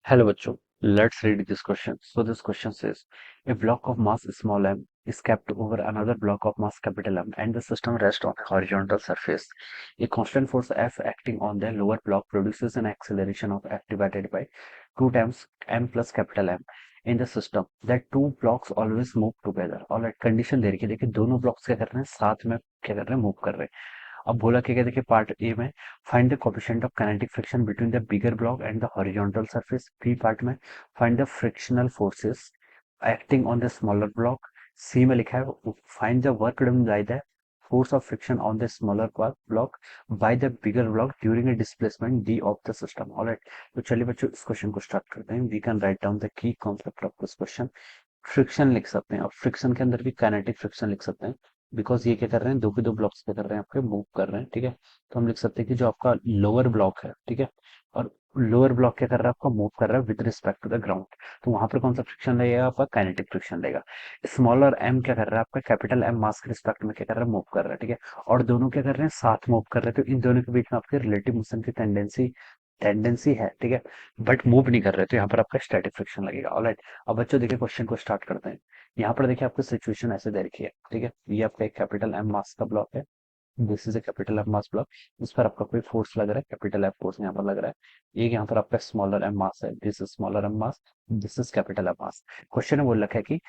Hello bachcho, let's read this question. So this question says, a block of mass small m is kept over another block of mass capital M and the system rests on a horizontal surface. A constant force F acting on the lower block produces an acceleration of F divided by 2 times m plus capital M in the system. That two blocks always move together. Alright, condition दे रखी है, देखिए दोनों blocks क्या कर रहे हैं, साथ में क्या कर रहे हैं, मूव कर रहे हैं. अब बोला क्या, देखिए पार्ट ए में find the coefficient of kinetic friction between the bigger block and the horizontal surface. B part में find the frictional forces acting on the smaller block. C में लिखा है find the work done by the force of friction on the smaller block by the bigger block during a displacement d of the system. All right, तो चलिए बच्चों इस question को start करते हैं. We can write down the key concept of this question. Friction लिख सकते हैं और फ्रिक्शन के अंदर भी काइनेटिक फ्रिक्शन लिख सकते हैं, बिकॉज ये क्या कर रहे हैं, दो के दो ब्लॉक्स क्या कर रहे हैं, आपके मूव कर रहे हैं. ठीक है, तो हम लिख सकते हैं कि जो आपका लोअर ब्लॉक है, ठीक है, और लोअर ब्लॉक क्या कर रहा है, आपका मूव कर रहा है with respect to the ground. तो वहां पर कौन सा फ्रिक्शन लगेगा, आपका काइनेटिक फ्रिक्शन लगेगा. स्मॉलर एम क्या कर रहा है, आपका कैपिटल एम मास के रिस्पेक्ट में क्या कर रहा है, मूव कर रहा है. ठीक है, और दोनों क्या कर रहे हैं, साथ मूव कर रहे हैं. तो इन दोनों के बीच में आपके रिलेटिव मोशन की टेंडेंसी है. ठीक है, बट मूव नहीं कर रहे, तो यहाँ पर आपका स्टैटिक फ्रिक्शन लगेगा. ऑलराइट, अब बच्चों देखिए क्वेश्चन को स्टार्ट करते हैं. यहाँ पर देखिए आपको सिचुएशन ऐसे दे रखी है. ठीक है, ये आपका एक कैपिटल एम मास का ब्लॉक है. This is a capital M mass block. इस पर आपका कोई फोर्स लग रहा है, कैपिटल एफ फोर्स यहाँ पर लग रहा है. एक यहाँ पर आपका स्मॉलर एम मास है. This is smaller M mass, this is capital M mass. Question में बोल रखा है कि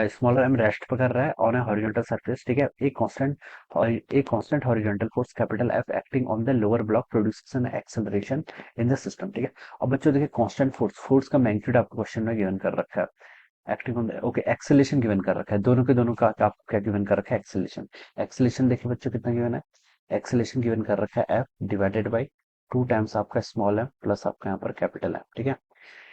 स्मॉलर एम रेस्ट पर कर रहा है ऑन ए हॉरिजॉन्टल सरफेस. ठीक है, एक constant horizontal force capital F acting on the lower block produces an acceleration in the system. ठीक है, अब बच्चों देखिए कांस्टेंट फोर्स का मैग्नीट्यूड आपको क्वेश्चन में गिवन कर रखा है. Acting on okay, acceleration given कर रखा है, दोनों के दोनों का आपको क्या गिवन कर रखा है, एक्सेलेरेशन. एक्सेलेरेशन देखिए बच्चों कितना गिवन है, एक्सेलेरेशन गिवन कर रखा है एफ डिवाइडेड बाई 2 टाइम्स आपका स्मॉल एम प्लस आपका यहाँ पर कैपिटल एम. ठीक है,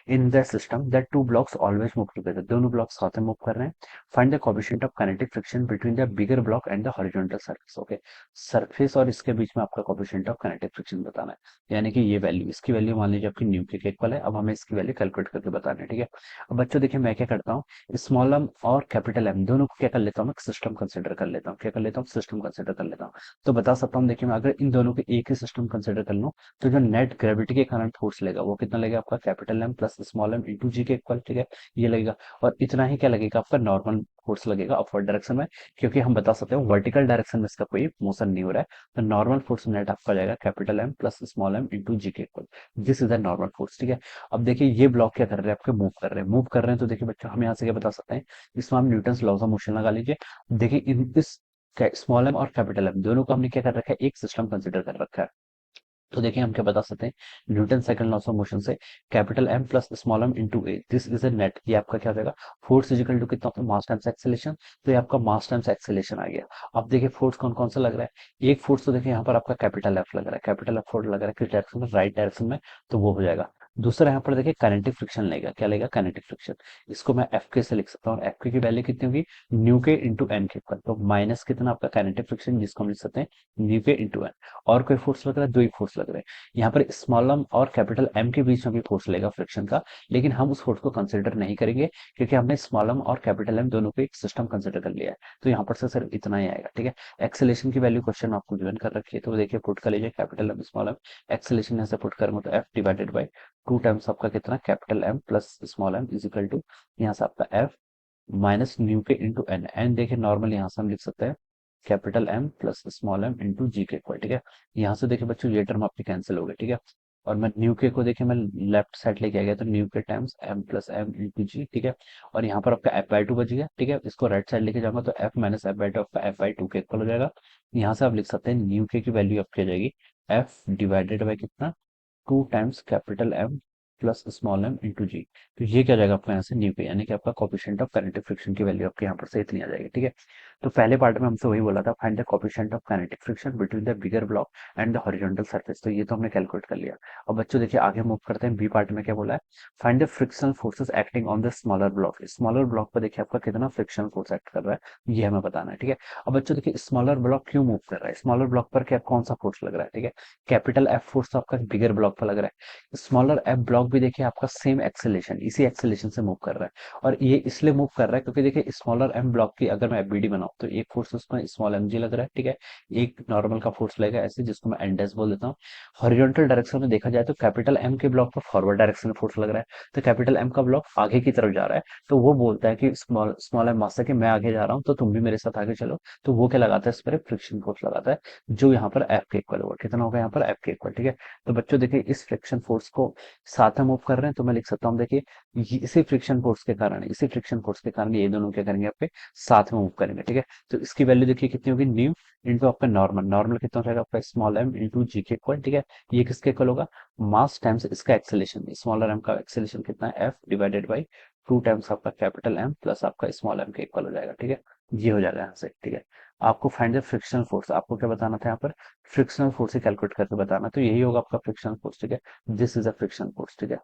in the system that two blocks always move together, दोनों ब्लॉक्स साथ में मूव कर रहे हैं. Find the coefficient of kinetic friction between the bigger block and the horizontal surface. Okay, surface और इसके बीच में आपका कोएफिशिएंट ऑफ काइनेटिक फ्रिक्शन बताना है. यानी कि ये वैल्यू, इसकी वैल्यू मान लीजिए आपकी न्यू के इक्वल है. अब हमें इसकी वैल्यू कैलकुलेट करके बताना है. ठीक है, अब बच्चों देखिए मैं क्या करता हूँ, स्मॉल एम और कैपिटल एम दोनों को क्या कर लेता हूँ, सिस्टम कंसिडर कर लेता हूँ. क्या कर लेता हूँ, सिस्टम कंसिडर कर लेता हूँ. तो बता सकता हूँ, देखिए मैं अगर इन दोनों के एक ही सिस्टम कंसिडर कर लूँ, तो जो नेट ग्रेविटी के कारण फोर्स लेगा वो कितना लगेगा, आपका capital M plus small M into G के इक्वल. ठीक है, ये लगेगा. और इतना ही क्या लगेगा, आपका नॉर्मल फोर्स लगेगा अपवर्ड डायरेक्शन में, क्योंकि हम बता सकते हैं वर्टिकल डायरेक्शन में इसका कोई मोशन नहीं हो रहा है. तो नॉर्मल फोर्स नेट आपका जाएगा capital M plus small M into G के equal. This is the normal force. ठीक है, अब देखिए ये ब्लॉक क्या कर रहे हैं, आपके मूव कर रहे हैं. तो देखिए बच्चों हम यहाँ से क्या बता सकते हैं, इसमें हम न्यूटन लॉज ऑफ मोशन लगा लीजिए. देखिए इन इस स्मॉल एम और कैपिटल एम दोनों को हमने क्या कर रखा है, एक सिस्टम कंसिडर कर रखा है. तो देखिए हम क्या बता सकते हैं, Newton second laws of motion से capital M plus small M into A, this is a net. ये आपका क्या हो जाएगा, फोर्स इजिकल टू कितना होता है, मास टाइम्स एक्सेलेरेशन. तो ये आपका मास टाइम्स एक्सेलेरेशन आ गया. अब देखिए फोर्स कौन कौन सा लग रहा है, एक फोर्स तो देखिए यहाँ पर आपका कैपिटल एफ लग रहा है. कैपिटल एफ फोर्स लग रहा है किस डायरेक्शन में, राइट डायरेक्शन में, तो वो हो जाएगा. दूसरा यहाँ पर देखिए काइनेटिक फ्रिक्शन लेगा, क्या लेगा, काइनेटिक फ्रिक्शन. इसको मैं एफ के से लिख सकता हूँ. एफ के की वैल्यू कितनी होगी, न्यू के इंटू एन के इक्वल. तो माइनस कितना आपका काइनेटिक फ्रिक्शन, जिसको हम लिख सकते हैं न्यू के इंटू एन. और कोई फोर्स लग रहा है, दो ही फोर्स लग रहे हैं. यहाँ पर स्मॉल एम और कैपिटल एम के बीच में भी फोर्स लेगा फ्रिक्शन का, लेकिन हम उस फोर्स को कंसिडर नहीं करेंगे, क्योंकि हमने स्मॉल एम और कैपिटल एम दोनों को एक सिस्टम कंसिडर कर लिया है. तो यहाँ पर से सिर्फ इतना ही आएगा. ठीक है, एक्सेलेरेशन की वैल्यू क्वेश्चन आपको गिवन कर रखी है, तो देखिए पुट कर लीजिए capital M small M. Acceleration यहाँ से पुट करूंगा तो एफ डिवाइडेड बाई 2 टाइम्स आपका कितना, capital M plus small M is equal to, यहाँ से आपका एफ माइनस न्यू के इंटू एन. एन देखिए नॉर्मल यहाँ से हम लिख सकते हैं capital M plus small M into G के इक्वल. ठीक है, यहाँ से देखिए बच्चों ये टर्म आपकी कैंसिल हो गई. ठीक है, और मैं न्यू के को देखिए मैं लेफ्ट साइड लेके आ गया, तो न्यू के times M plus M into G. ठीक है, और यहाँ पर आपका एफ बाई टू बच गया. ठीक है, इसको राइट साइड लेके जाऊंगा तो F minus F by two आपका एफ बाई टू के इक्वल हो जाएगा. यहाँ से आप लिख सकते हैं न्यू के की वैल्यू आपकी आ जाएगी एफ डिवाइडेड बाई कितना, 2 times capital M plus small M into G. तो ये क्या जाएगा आपका यहाँ से न्यू पे, यानी कि आपका कोफिशिएंट ऑफ काइनेटिक फ्रिक्शन की वैल्यू आपके यहाँ पर से इतनी आ जाएगी. ठीक है, तो पहले पार्ट में हमसे वही बोला था, find the coefficient of kinetic friction between the bigger block and the horizontal surface. तो ये तो हमने कैलकुलेट कर लिया. अब बच्चों देखिए आगे मूव करते हैं. बी पार्ट में क्या बोला है, find the frictional forces acting on the smaller block. Smaller block पर देखिए आपका कितना फ्रिक्शनल फोर्स एक्ट कर रहा है, ये हमें बताना है. ठीक है, अब बच्चों देखिए स्मॉलर ब्लॉक क्यों मूव कर रहा है, स्मॉलर ब्लॉक पर क्या कौन सा फोर्स लग रहा है. ठीक है, कैपिटल एफ फोर्स तो आपका बिगर ब्लॉक पर लग रहा है. स्मॉलर एफ ब्लॉक भी देखिए आपका सेम एक्सेलेरेशन, इसी एक्सेलेरेशन से मूव कर रहा है. और ये इसलिए मूव कर रहा है क्योंकि देखिए स्मॉलर एम ब्लॉक की अगर मैं एफबीडी बनाऊं, हूँ तो एक फोर्स उसमें स्मॉल एम जी लग रहा है, ठीक है, एक नॉर्मल का फोर्स लगेगा ऐसे, जिसको मैं एन डैश बोल देता हूँ। हॉरिजॉन्टल डायरेक्शन में देखा जाए तो कैपिटल एम के ब्लॉक पर फॉरवर्ड डायरेक्शन में फोर्स लग रहा है, तो कैपिटल एम का ब्लॉक आगे की तरफ जा रहा है, तो वो बोलता है कि स्मॉल स्मॉल एम मास है कि मैं आगे जा रहा हूँ तो तुम भी मेरे साथ आगे चलो, तो वो क्या लगाता है, इस पर फ्रिक्शन फोर्स लगाता है, जो यहाँ पर एफ के इक्वल होगा, कितना होगा यहाँ पर एफ के इक्वल, ठीक है। तो बच्चों देखिए इस फ्रिक्शन फोर्स को साथ में मूव कर रहे हैं, तो मैं लिख सकता हूँ देखिए इसी फ्रिक्शन फोर्स के कारण, इसी फ्रिक्शन फोर्स के कारण ये दोनों क्या करेंगे, आपके साथ में मूव करेंगे, ठीक है। तो इसकी वैल्यू देखिए कितनी होगी, न्यू इंटू आपका नॉर्मल, नॉर्मल कितना हो जाएगा आपका स्मॉल एम इंटू जी के इक्वल, ठीक है। ये किसके इक्वल होगा, मास टाइम्स इसका एक्सेलेरेशन, स्मॉलर एम का एक्सेलेरेशन कितना है, एफ डिवाइडेड बाई 2 टाइम्स आपका कैपिटल एम प्लस आपका स्मॉल एम के इक्वल हो जाएगा, ठीक है। ये हो जाएगा यहाँ से, ठीक है। आपको फाइंड द फ्रिक्शनल फोर्स, आपको क्या बताना था यहाँ पर, फ्रिक्शनल फोर्स से कैलकुलेट करके बताना, तो यही होगा आपका फ्रिक्शनल फोर्स, ठीक है। This is a frictional force, ठीक है,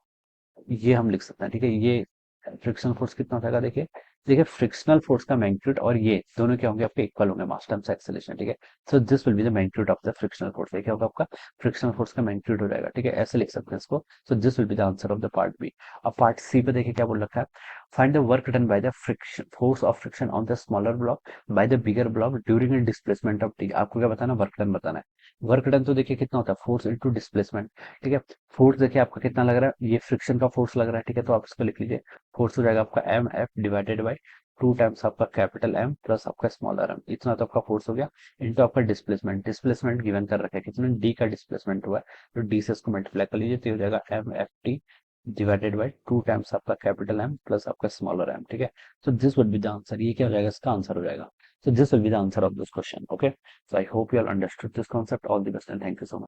ये हम लिख सकते हैं, ठीक है। ये फ्रिक्शनल फोर्स कितना हो जाएगा, देखिए देखिए फ्रिक्शनल फोर्स का मैग्नीट्यूड और ये दोनों क्या होंगे, आपके इक्वल होंगे मास टाइम्स एक्सेलरेशन, ठीक है। So this will be the magnitude of the frictional force, क्या होगा आपका फ्रिक्शनल फोर्स का मैग्नीट्यूड हो जाएगा, ठीक है, ऐसे लिख सकते हैं इसको। So this will be the answer of the part B. अब पार्ट सी पे देखिए क्या बोल रखा है, find the work done by the friction force of friction on the smaller block by the bigger block during the displacement of T. आपको क्या बताना, वर्क डन बताना है। वर्क डन तो देखिए कितना होता है, फोर्स इनटू डिस्प्लेसमेंट, ठीक है। फोर्स देखिए आपका कितना लग रहा है, ये फ्रिक्शन का फोर्स लग रहा है, ठीक है, तो आप इसको लिख लीजिए, फोर्स हो जाएगा आपका M F divided by 2 times आपका कैपिटल एम प्लस आपका स्मॉलर एम, इतना तो आपका फोर्स हो गया, इनटू आपका डिस्प्लेसमेंट, डिस्प्लेसमेंट गिवन कर रखा है कितना, डी का डिस्प्लेसमेंट हुआ है, तो डी से इसको मल्टीप्लाई कर लीजिए, तो हो जाएगा M F T divided by 2 times आपका कैपिटल एम प्लस आपका स्मॉलर एम, ठीक है। So this would be the answer, ये क्या हो जाएगा, इसका आंसर हो जाएगा। So this will be the answer of this question, okay. So I hope you all understood this concept, all the best and thank you so much.